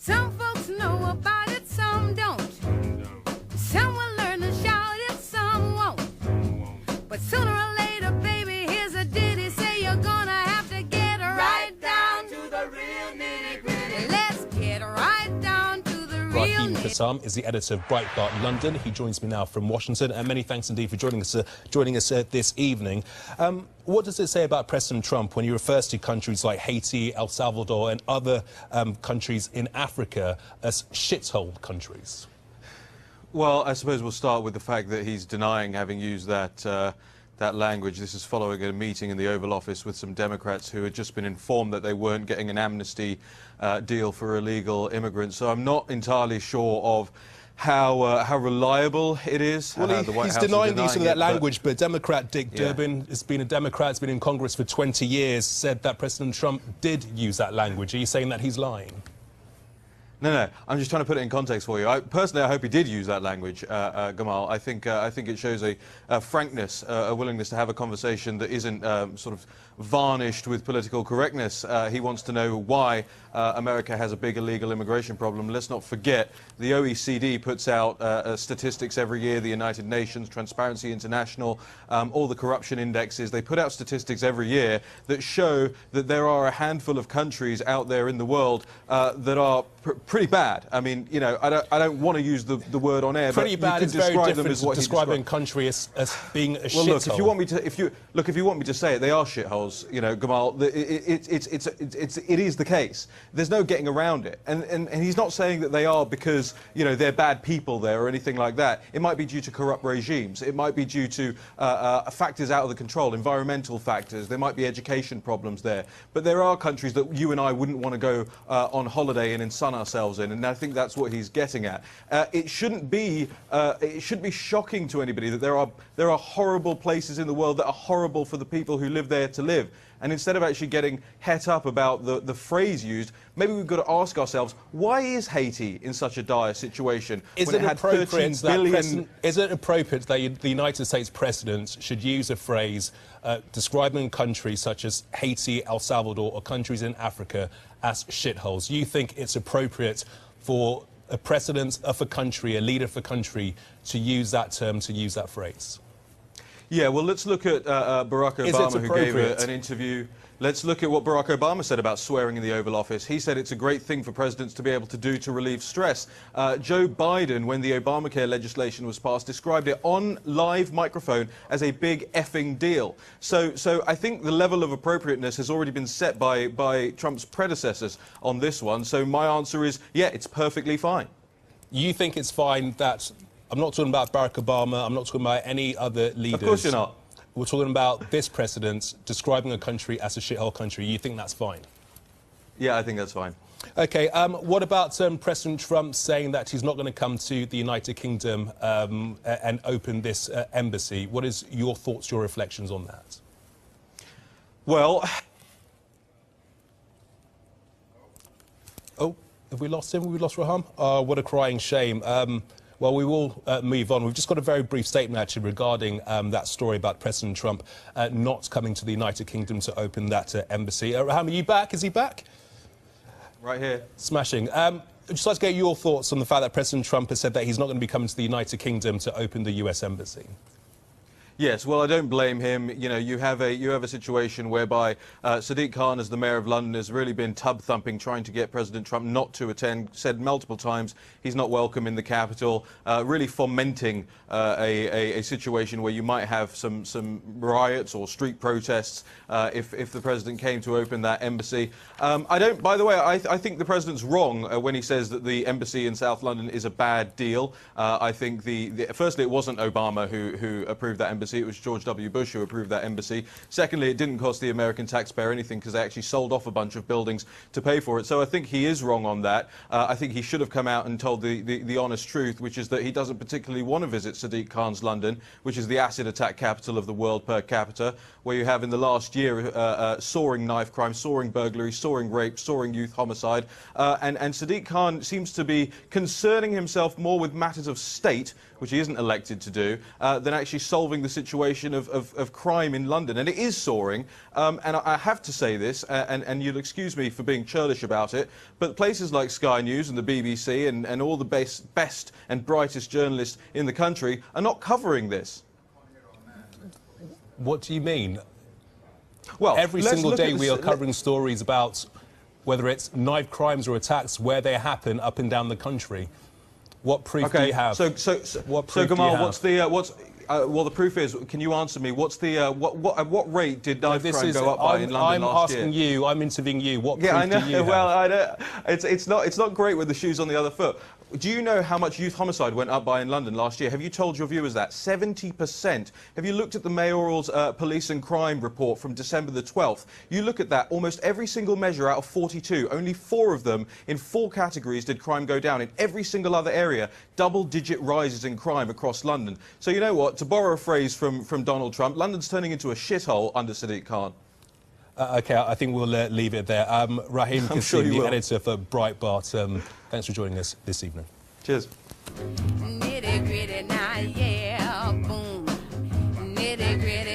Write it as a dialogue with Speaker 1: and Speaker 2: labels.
Speaker 1: Some folks know about it, some don't. Some will learn to shout it, some won't. But sooner or later, baby, here's a ditty. Say you're gonna have to get right down to the real nitty-gritty. Let's get right down to the real
Speaker 2: Raheem
Speaker 1: nitty-gritty.
Speaker 2: Kassam is the editor of Breitbart London. He joins me now from Washington, and many thanks indeed for joining us this evening. What does it say about President Trump when he refers to countries like Haiti, El Salvador and other countries in Africa as shithole countries?
Speaker 3: Well, I suppose we'll start with the fact that he's denying having used that language. This is following a meeting in the Oval Office with some Democrats who had just been informed that they weren't getting an amnesty deal for illegal immigrants. So I'm not entirely sure of how reliable it is.
Speaker 2: Well,
Speaker 3: the White
Speaker 2: he's
Speaker 3: House
Speaker 2: denying the use of that language, but Democrat Dick
Speaker 3: Yeah.
Speaker 2: Durbin has been a Democrat, has been in Congress for 20 years, said that President Trump did use that language. Are you saying that he's lying?
Speaker 3: No, I'm just trying to put it in context for you. Personally, I hope he did use that language, Gamal. I think it shows a frankness, a willingness to have a conversation that isn't sort of varnished with political correctness. He wants to know why America has a big illegal immigration problem. Let's not forget, the OECD puts out statistics every year, the United Nations, Transparency International, all the corruption indexes. They put out statistics every year that show that there are a handful of countries out there in the world that are pretty bad. I mean, you know, I don't want to use the word on air,
Speaker 2: Pretty
Speaker 3: but
Speaker 2: bad
Speaker 3: you
Speaker 2: is
Speaker 3: could
Speaker 2: very
Speaker 3: describe
Speaker 2: different
Speaker 3: them as
Speaker 2: to
Speaker 3: what
Speaker 2: describing a country as being a shithole.
Speaker 3: Well, look, if you want me to, if you want me to say it, they are shitholes. You know, Gamal, it is the case. There's no getting around it, and he's not saying that they are because, you know, they're bad people there or anything like that. It might be due to corrupt regimes. It might be due to factors out of the control, environmental factors. There might be education problems there. But there are countries that you and I wouldn't want to go on holiday in and sun ourselves in, and I think that's what he's getting at. It shouldn't be shocking to anybody that there are horrible places in the world that are horrible for the people who live there to live. And instead of actually getting het up about the phrase used, maybe we've got to ask ourselves, why is Haiti in such a dire situation?
Speaker 2: Is it appropriate that the United States President should use a phrase describing countries such as Haiti, El Salvador, or countries in Africa as shitholes? Do you think it's appropriate for a president of a country, a leader of a country, to use that term, to use that phrase?
Speaker 3: Yeah, well, let's look at Barack Obama, who gave an interview. Let's look at what Barack Obama said about swearing in the Oval Office. He said it's a great thing for presidents to be able to do to relieve stress. Joe Biden, when the Obamacare legislation was passed, described it on live microphone as a big effing deal. So I think the level of appropriateness has already been set by Trump's predecessors on this one. So my answer is, yeah, it's perfectly fine.
Speaker 2: You think it's fine that... I'm not talking about Barack Obama, I'm not talking about any other leaders.
Speaker 3: Of course you're not.
Speaker 2: We're talking about this president describing a country as a shithole country. You think that's fine?
Speaker 3: Yeah, I think that's fine.
Speaker 2: OK, what about President Trump saying that he's not going to come to the United Kingdom and open this embassy? What is your thoughts, your reflections on that?
Speaker 3: Well...
Speaker 2: Oh, have we lost him? Have we lost Raham? Oh, what a crying shame. Well, we will move on. We've just got a very brief statement, actually, regarding that story about President Trump not coming to the United Kingdom to open that embassy. Raham, are you back? Is he back?
Speaker 3: Right here.
Speaker 2: Smashing. I'd just like to get your thoughts on the fact that President Trump has said that he's not going to be coming to the United Kingdom to open the US embassy.
Speaker 3: Yes, well, I don't blame him. You know, you have a situation whereby Sadiq Khan, as the mayor of London, has really been tub-thumping, trying to get President Trump not to attend, said multiple times he's not welcome in the capital, really fomenting a situation where you might have some riots or street protests if the president came to open that embassy. By the way, I think the president's wrong when he says that the embassy in South London is a bad deal. I think firstly, it wasn't Obama who approved that embassy. It was George W. Bush who approved that embassy. Secondly, it didn't cost the American taxpayer anything because they actually sold off a bunch of buildings to pay for it. So I think he is wrong on that. I think he should have come out and told the honest truth, which is that he doesn't particularly want to visit Sadiq Khan's London, which is the acid attack capital of the world per capita, where you have in the last year soaring knife crime, soaring burglary, soaring rape, soaring youth homicide. And Sadiq Khan seems to be concerning himself more with matters of state, which he isn't elected to do, than actually solving the situation of crime in London, and it is soaring. And I have to say this, and you'll excuse me for being churlish about it, but places like Sky News and the BBC and all the best and brightest journalists in the country are not covering this.
Speaker 2: What do you mean?
Speaker 3: Well,
Speaker 2: every single day we are covering stories about whether it's knife crimes or attacks where they happen up and down the country. What proof do you have?
Speaker 3: So Gamal,
Speaker 2: what's
Speaker 3: well, the proof is, can you answer me? What's the at what rate did knife crime go up by in London last year?
Speaker 2: I'm asking you. I'm interviewing you. What proof
Speaker 3: I know.
Speaker 2: do you have?
Speaker 3: Well, I know. It's not great with the shoes on the other foot. Do you know how much youth homicide went up by in London last year? Have you told your viewers that? 70%. Have you looked at the mayoral's police and crime report from December the 12th? You look at that, almost every single measure out of 42, only 4 of them in 4 categories did crime go down. In every single other area, double-digit rises in crime across London. So you know what? To borrow a phrase from Donald Trump, London's turning into a shithole under Sadiq Khan.
Speaker 2: OK, I think we'll leave it there. Raheem Kassam, the editor for Breitbart, thanks for joining us this evening.
Speaker 3: Cheers.
Speaker 1: Nitty-gritty now, yeah, boom. Nitty-gritty.